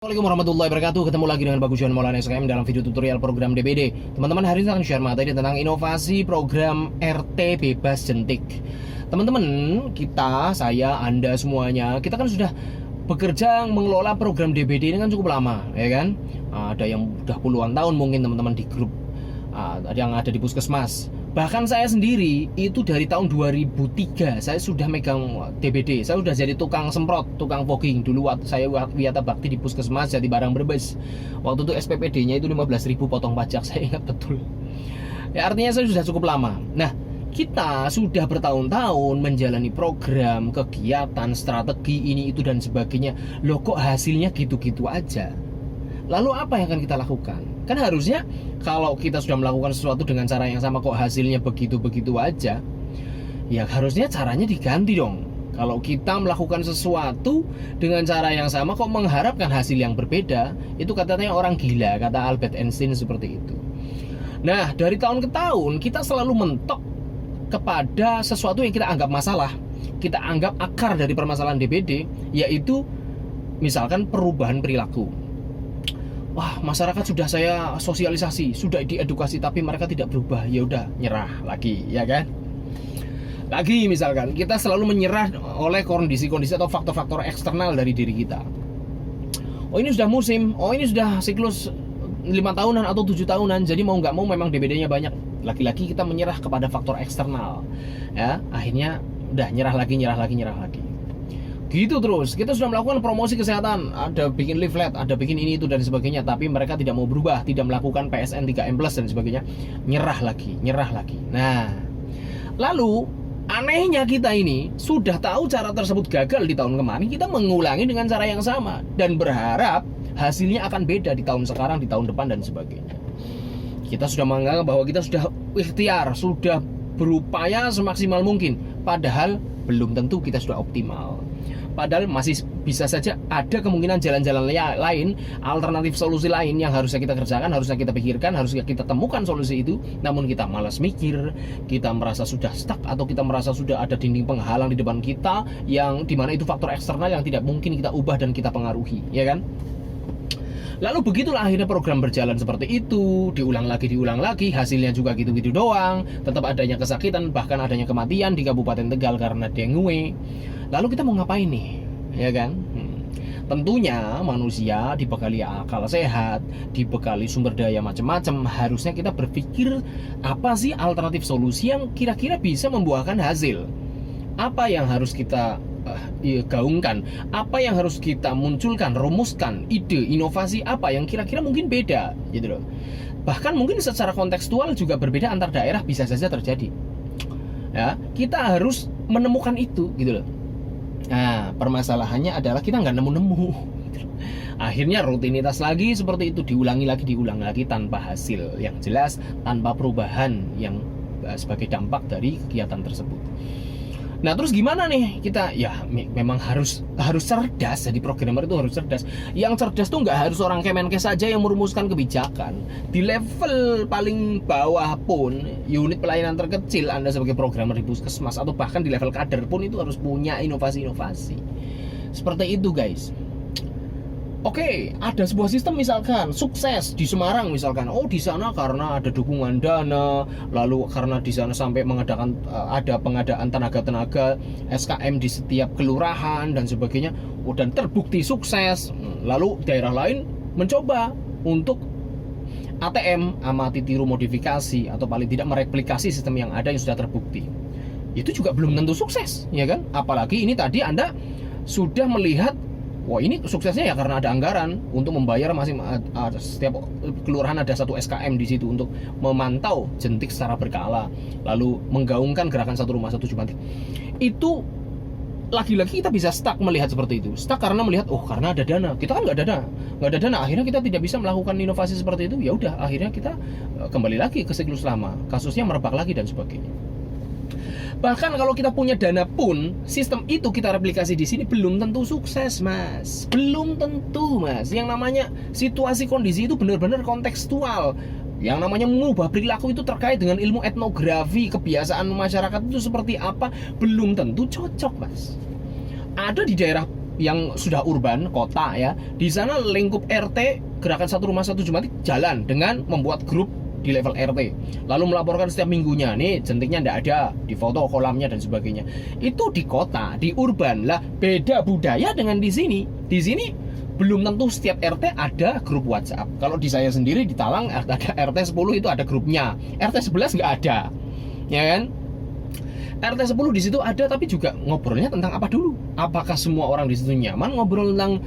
Assalamualaikum warahmatullahi wabarakatuh. Ketemu lagi dengan Bagus Johan Maulana SKM dalam video tutorial program DBD. Teman-teman, hari ini akan share materi tentang inovasi program RT bebas jentik. Teman-teman, saya, Anda semuanya, kita kan sudah bekerja mengelola program DBD ini kan cukup lama, ya kan? Ada yang udah puluhan tahun mungkin teman-teman di grup, ada yang ada di puskesmas. Bahkan saya sendiri itu dari tahun 2003 saya sudah megang DBD. Saya sudah jadi tukang semprot, tukang fogging. Dulu saya wiyata bakti di puskesmas Jati Barang Brebes. Waktu itu SPPD-nya itu 15.000 potong pajak, saya ingat betul. Ya, artinya saya sudah cukup lama. Nah, kita sudah bertahun-tahun menjalani program, kegiatan, strategi ini itu dan sebagainya. Loh, kok hasilnya gitu-gitu aja? Lalu apa yang akan kita lakukan? Kan harusnya kalau kita sudah melakukan sesuatu dengan cara yang sama kok hasilnya begitu-begitu aja, ya harusnya caranya diganti dong. Kalau kita melakukan sesuatu dengan cara yang sama kok mengharapkan hasil yang berbeda, itu katanya orang gila, kata Albert Einstein seperti itu. Nah, dari tahun ke tahun kita selalu mentok kepada sesuatu yang kita anggap masalah, kita anggap akar dari permasalahan DBD, yaitu misalkan perubahan perilaku. Wah, masyarakat sudah saya sosialisasi, sudah diedukasi, tapi mereka tidak berubah. Ya udah, nyerah lagi, ya kan? Lagi misalkan kita selalu menyerah oleh kondisi-kondisi atau faktor-faktor eksternal dari diri kita. Oh, ini sudah musim, oh ini sudah siklus 5 tahunan atau 7 tahunan, jadi mau nggak mau memang DBD-nya banyak. Lagi-lagi kita menyerah kepada faktor eksternal, ya. Akhirnya udah nyerah lagi. Gitu terus, kita sudah melakukan promosi kesehatan, ada bikin leaflet, ada bikin ini itu dan sebagainya, tapi mereka tidak mau berubah, tidak melakukan PSN 3M plus dan sebagainya, nyerah lagi. Nah, lalu anehnya kita ini sudah tahu cara tersebut gagal di tahun kemarin, kita mengulangi dengan cara yang sama dan berharap hasilnya akan beda di tahun sekarang, di tahun depan dan sebagainya. Kita sudah menganggap bahwa kita sudah ikhtiar, sudah berupaya semaksimal mungkin, padahal belum tentu kita sudah optimal. Padahal masih bisa saja ada kemungkinan jalan-jalan lain, alternatif solusi lain yang harusnya kita kerjakan, harusnya kita pikirkan, harusnya kita temukan solusi itu. Namun kita malas mikir, kita merasa sudah stuck, atau kita merasa sudah ada dinding penghalang di depan kita, yang dimana itu faktor eksternal yang tidak mungkin kita ubah dan kita pengaruhi, ya kan? Lalu begitulah akhirnya program berjalan seperti itu, diulang lagi, hasilnya juga gitu-gitu doang, tetap adanya kesakitan, bahkan adanya kematian di Kabupaten Tegal karena dengue. Lalu kita mau ngapain nih, ya kan? Tentunya manusia dibekali akal sehat, dibekali sumber daya macam-macam, harusnya kita berpikir apa sih alternatif solusi yang kira-kira bisa membuahkan hasil. Apa yang harus kita gaungkan, apa yang harus kita munculkan, rumuskan, ide, inovasi apa yang kira-kira mungkin beda, gitu loh. Bahkan mungkin secara kontekstual juga berbeda antar daerah, bisa saja terjadi. Ya, kita harus menemukan itu, gitu loh. Nah, permasalahannya adalah kita nggak nemu-nemu. Akhirnya rutinitas lagi seperti itu, diulang lagi tanpa hasil yang jelas, tanpa perubahan yang sebagai dampak dari kegiatan tersebut. Nah, terus gimana nih kita? Ya memang harus cerdas. Jadi programmer itu harus cerdas. Yang cerdas tuh nggak harus orang Kemenkes saja yang merumuskan kebijakan. Di level paling bawah pun, unit pelayanan terkecil, Anda sebagai programmer di puskesmas atau bahkan di level kader pun itu harus punya inovasi-inovasi. Seperti itu, guys. Oke, ada sebuah sistem misalkan sukses di Semarang misalkan. Oh, di sana karena ada dukungan dana, lalu karena di sana sampai mengadakan ada pengadaan tenaga-tenaga SKM di setiap kelurahan dan sebagainya. Oh, dan terbukti sukses. Lalu daerah lain mencoba untuk ATM, amati tiru modifikasi, atau paling tidak mereplikasi sistem yang ada yang sudah terbukti. Itu juga belum tentu sukses, ya kan? Apalagi ini tadi Anda sudah melihat, wah ini suksesnya ya karena ada anggaran untuk membayar setiap kelurahan ada satu SKM di situ untuk memantau jentik secara berkala, lalu menggaungkan gerakan satu rumah satu Jumantik. Itu lagi-lagi kita bisa stuck melihat seperti itu. Stuck karena melihat, oh karena ada dana. Kita kan nggak ada dana. Akhirnya kita tidak bisa melakukan inovasi seperti itu. Ya udah, akhirnya kita kembali lagi ke siklus lama. Kasusnya merebak lagi dan sebagainya. Bahkan kalau kita punya dana pun, sistem itu kita replikasi di sini belum tentu sukses, Mas. Belum tentu, Mas. Yang namanya situasi kondisi itu benar-benar kontekstual. Yang namanya mengubah perilaku itu terkait dengan ilmu etnografi, kebiasaan masyarakat itu seperti apa, belum tentu cocok, Mas. Ada di daerah yang sudah urban, kota ya, di sana lingkup RT Gerakan Satu Rumah Satu Jumantik jalan dengan membuat grup di level RT, lalu melaporkan setiap minggunya, nih jentiknya ndak ada, di foto kolamnya dan sebagainya. Itu di kota, di urban. Lah beda budaya dengan di sini. Di sini belum tentu setiap RT ada grup WhatsApp. Kalau di saya sendiri di Talang ada RT 10 itu ada grupnya, RT 11 nggak ada, ya kan? RT 10 di situ ada, tapi juga ngobrolnya tentang apa dulu? Apakah semua orang di situ nyaman ngobrol tentang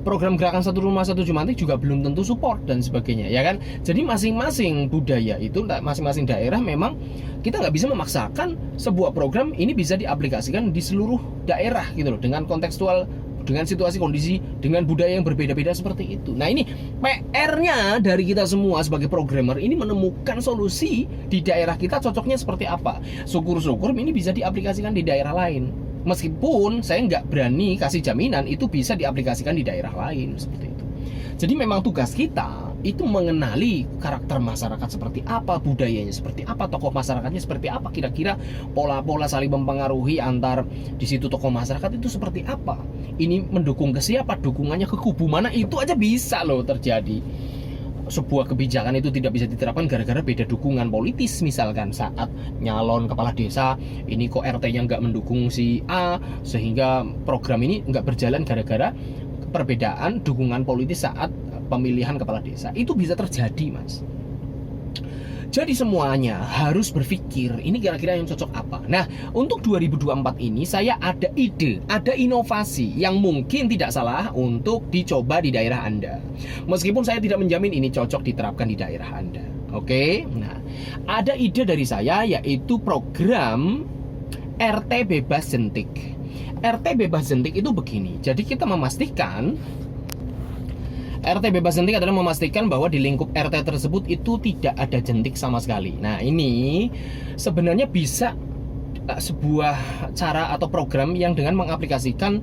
program Gerakan Satu Rumah Satu Jumantik? Juga belum tentu support dan sebagainya, ya kan? Jadi masing-masing budaya itu, masing-masing daerah memang kita nggak bisa memaksakan sebuah program ini bisa diaplikasikan di seluruh daerah gitu loh, dengan kontekstual, dengan situasi kondisi, dengan budaya yang berbeda-beda seperti itu. Nah ini PR-nya dari kita semua sebagai programmer ini menemukan solusi di daerah kita cocoknya seperti apa. Syukur-syukur ini bisa diaplikasikan di daerah lain. Meskipun saya nggak berani kasih jaminan itu bisa diaplikasikan di daerah lain seperti itu. Jadi memang tugas kita itu mengenali karakter masyarakat seperti apa, budayanya seperti apa, tokoh masyarakatnya seperti apa, kira-kira pola-pola saling mempengaruhi antar di situ tokoh masyarakat itu seperti apa. Ini mendukung ke siapa, dukungannya ke kubu mana, itu aja bisa loh terjadi. Sebuah kebijakan itu tidak bisa diterapkan gara-gara beda dukungan politis. Misalkan saat nyalon kepala desa, ini kok RT-nya nggak mendukung si A, sehingga program ini nggak berjalan gara-gara perbedaan dukungan politis saat pemilihan kepala desa. Itu bisa terjadi, Mas. Jadi semuanya harus berpikir ini kira-kira yang cocok apa. Nah, untuk 2024 ini saya ada ide, ada inovasi yang mungkin tidak salah untuk dicoba di daerah Anda. Meskipun saya tidak menjamin ini cocok diterapkan di daerah Anda. Oke? Nah, ada ide dari saya yaitu program RT Bebas Jentik. RT Bebas Jentik itu begini. Jadi kita memastikan RT Bebas Jentik adalah memastikan bahwa di lingkup RT tersebut itu tidak ada jentik sama sekali. Nah ini sebenarnya bisa sebuah cara atau program yang dengan mengaplikasikan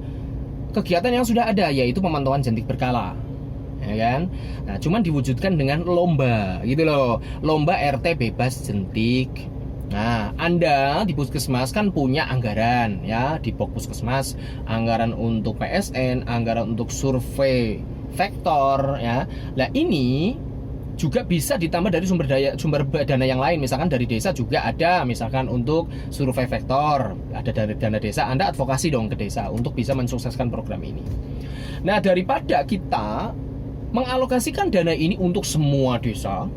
kegiatan yang sudah ada, yaitu pemantauan jentik berkala, ya kan? Nah cuman diwujudkan dengan lomba gitu loh, lomba RT Bebas Jentik. Nah, Anda di puskesmas kan punya anggaran ya, di puskesmas anggaran untuk PSN, anggaran untuk survei vektor ya. Nah, ini juga bisa ditambah dari sumber dana yang lain. Misalkan dari desa juga ada, misalkan untuk survei vektor, ada dari dana desa. Anda advokasi dong ke desa untuk bisa mensukseskan program ini. Nah, daripada kita mengalokasikan dana ini untuk semua desa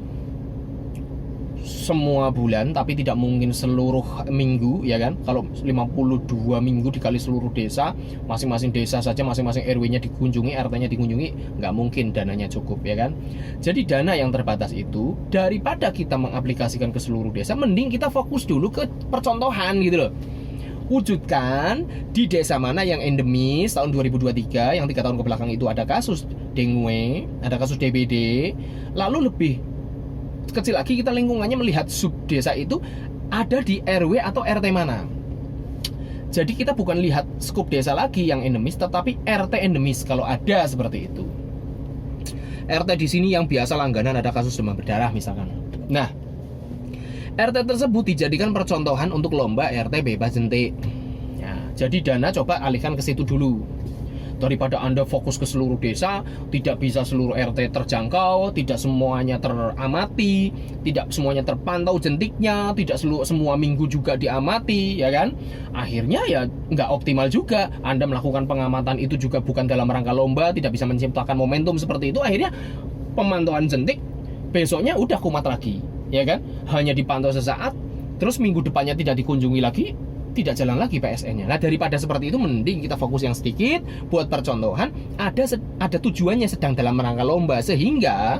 semua bulan, tapi tidak mungkin seluruh minggu, ya kan? Kalau 52 minggu dikali seluruh desa, masing-masing desa saja, masing-masing RW-nya dikunjungi, RT-nya dikunjungi, nggak mungkin dananya cukup, ya kan? Jadi dana yang terbatas itu, daripada kita mengaplikasikan ke seluruh desa, mending kita fokus dulu ke percontohan gitu loh. Wujudkan di desa mana yang endemis tahun 2023, yang 3 tahun ke belakang itu ada kasus dengue, ada kasus DBD, lalu lebih kecil lagi kita lingkungannya melihat sub desa itu ada di RW atau RT mana. Jadi kita bukan lihat skup desa lagi yang endemis, tetapi RT endemis kalau ada seperti itu. RT di sini yang biasa langganan ada kasus demam berdarah misalkan. Nah, RT tersebut dijadikan percontohan untuk lomba RT Bebas Jentik. Ya, jadi dana coba alihkan ke situ dulu. Daripada Anda fokus ke seluruh desa, tidak bisa seluruh RT terjangkau, tidak semuanya teramati, tidak semuanya terpantau jentiknya, tidak semua minggu juga diamati, ya kan? Akhirnya ya nggak optimal juga. Anda melakukan pengamatan itu juga bukan dalam rangka lomba, tidak bisa menciptakan momentum seperti itu. Akhirnya pemantauan jentik besoknya udah kumat lagi, ya kan? Hanya dipantau sesaat, terus minggu depannya tidak dikunjungi lagi, tidak jalan lagi PSN-nya. Nah, daripada seperti itu mending kita fokus yang sedikit buat percontohan, ada tujuannya sedang dalam rangka lomba sehingga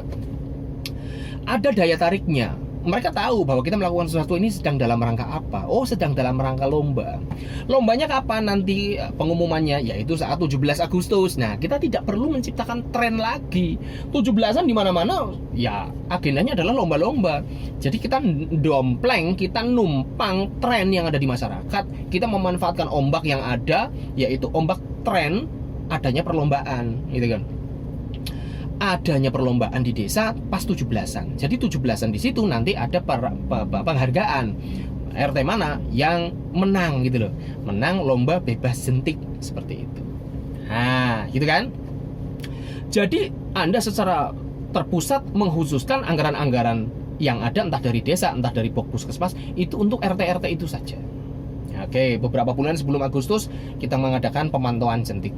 ada daya tariknya. Mereka tahu bahwa kita melakukan sesuatu ini sedang dalam rangka apa. Oh, sedang dalam rangka lomba. Lombanya kapan nanti pengumumannya? Yaitu saat 17 Agustus. Nah, kita tidak perlu menciptakan tren lagi. 17-an di mana-mana ya agendanya adalah lomba-lomba. Jadi kita dompleng, kita numpang tren yang ada di masyarakat. Kita memanfaatkan ombak yang ada, yaitu ombak tren adanya perlombaan, gitu kan. Adanya perlombaan di desa pas 17-an. Jadi 17-an di situ nanti ada penghargaan RT mana yang menang gitu loh. Menang lomba bebas jentik seperti itu. Nah, gitu kan? Jadi Anda secara terpusat mengkhususkan anggaran-anggaran yang ada entah dari desa, entah dari puskesmas itu untuk RT-RT itu saja. Oke, beberapa bulan sebelum Agustus kita mengadakan pemantauan jentik.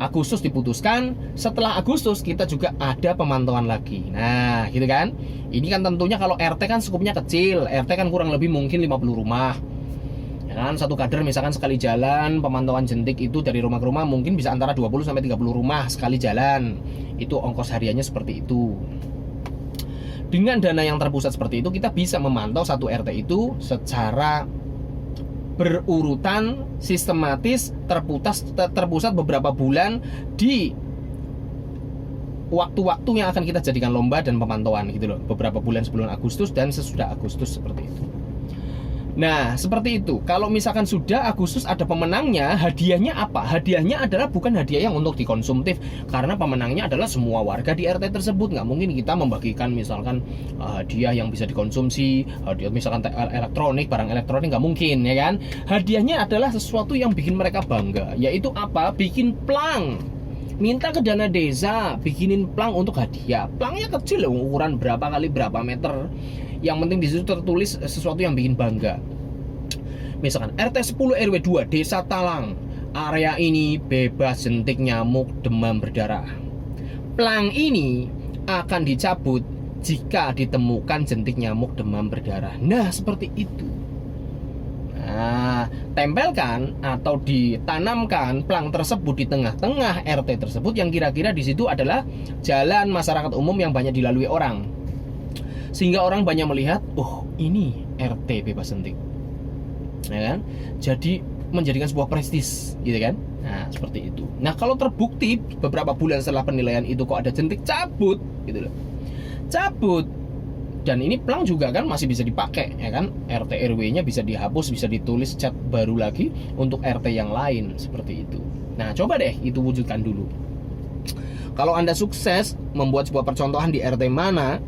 Agustus diputuskan, setelah Agustus kita juga ada pemantauan lagi. Nah, gitu kan? Ini kan tentunya kalau RT kan skupnya kecil, RT kan kurang lebih mungkin 50 rumah. Ya kan, satu kader misalkan sekali jalan pemantauan jentik itu dari rumah ke rumah mungkin bisa antara 20 sampai 30 rumah sekali jalan. Itu ongkos hariannya seperti itu. Dengan dana yang terpusat seperti itu kita bisa memantau satu RT itu secara berurutan, sistematis, terpusat beberapa bulan di waktu-waktu yang akan kita jadikan lomba dan pemantauan gitu loh. Beberapa bulan sebelum Agustus dan sesudah Agustus seperti itu. Nah, seperti itu. Kalau misalkan sudah Agustus ada pemenangnya, hadiahnya apa? Hadiahnya adalah bukan hadiah yang untuk dikonsumtif, karena pemenangnya adalah semua warga di RT tersebut. Nggak mungkin kita membagikan misalkan hadiah yang bisa dikonsumsi, hadiah misalkan elektronik, barang elektronik, nggak mungkin, ya kan? Hadiahnya adalah sesuatu yang bikin mereka bangga, yaitu apa? Bikin plang. Minta ke dana desa, bikinin plang untuk hadiah. Plangnya kecil loh, ukuran berapa kali berapa meter. Yang penting di situ tertulis sesuatu yang bikin bangga. Misalkan RT 10 RW 2 Desa Talang, area ini bebas jentik nyamuk demam berdarah. Plang ini akan dicabut jika ditemukan jentik nyamuk demam berdarah. Nah, seperti itu. Nah, tempelkan atau ditanamkan plang tersebut di tengah-tengah RT tersebut yang kira-kira di situ adalah jalan masyarakat umum yang banyak dilalui orang. Sehingga orang banyak melihat, oh ini RT bebas jentik, ya kan? Jadi menjadikan sebuah prestis, gitu kan? Nah, seperti itu. Nah, kalau terbukti beberapa bulan setelah penilaian itu kok ada jentik, cabut, gitu loh. Cabut. Dan ini plang juga kan masih bisa dipakai, ya kan? RT RW-nya bisa dihapus, bisa ditulis cat baru lagi untuk RT yang lain, seperti itu. Nah, coba deh itu wujudkan dulu. Kalau Anda sukses membuat sebuah percontohan di RT mana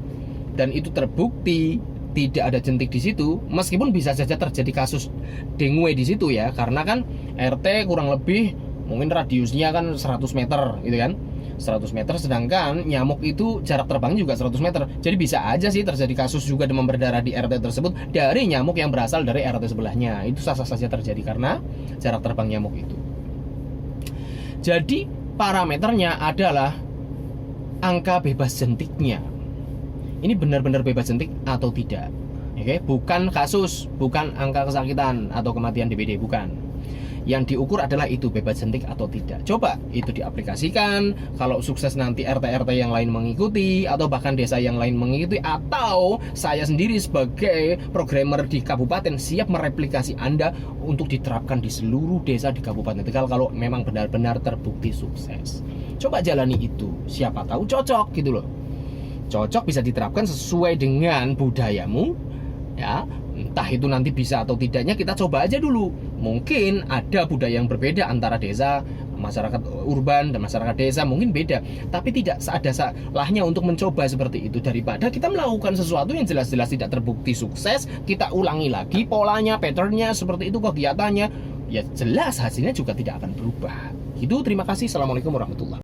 dan itu terbukti tidak ada jentik di situ, meskipun bisa saja terjadi kasus dengue di situ ya, karena kan RT kurang lebih mungkin radiusnya kan 100 meter gitu kan, 100 meter, sedangkan nyamuk itu jarak terbang juga 100 meter. Jadi bisa aja sih terjadi kasus juga demam berdarah di RT tersebut dari nyamuk yang berasal dari RT sebelahnya. Itu sah-sah saja terjadi karena jarak terbang nyamuk itu. Jadi parameternya adalah angka bebas jentiknya. Ini benar-benar bebas jentik atau tidak. Oke, bukan kasus, bukan angka kesakitan atau kematian DBD, bukan. Yang diukur adalah itu bebas jentik atau tidak. Coba itu diaplikasikan. Kalau sukses nanti RT-RT yang lain mengikuti, atau bahkan desa yang lain mengikuti, atau saya sendiri sebagai programmer di kabupaten siap mereplikasi Anda untuk diterapkan di seluruh desa di Kabupaten Tegal kalau memang benar-benar terbukti sukses. Coba jalani itu, siapa tahu cocok gitu loh. Cocok, bisa diterapkan sesuai dengan budayamu, ya. Entah itu nanti bisa atau tidaknya, kita coba aja dulu. Mungkin ada budaya yang berbeda antara desa, masyarakat urban dan masyarakat desa, mungkin beda. Tapi tidak ada salahnya untuk mencoba seperti itu, daripada kita melakukan sesuatu yang jelas-jelas tidak terbukti sukses, kita ulangi lagi polanya, patternnya, seperti itu kegiatannya, ya jelas hasilnya juga tidak akan berubah. Itu, terima kasih. Assalamualaikum warahmatullahi wabarakatuh.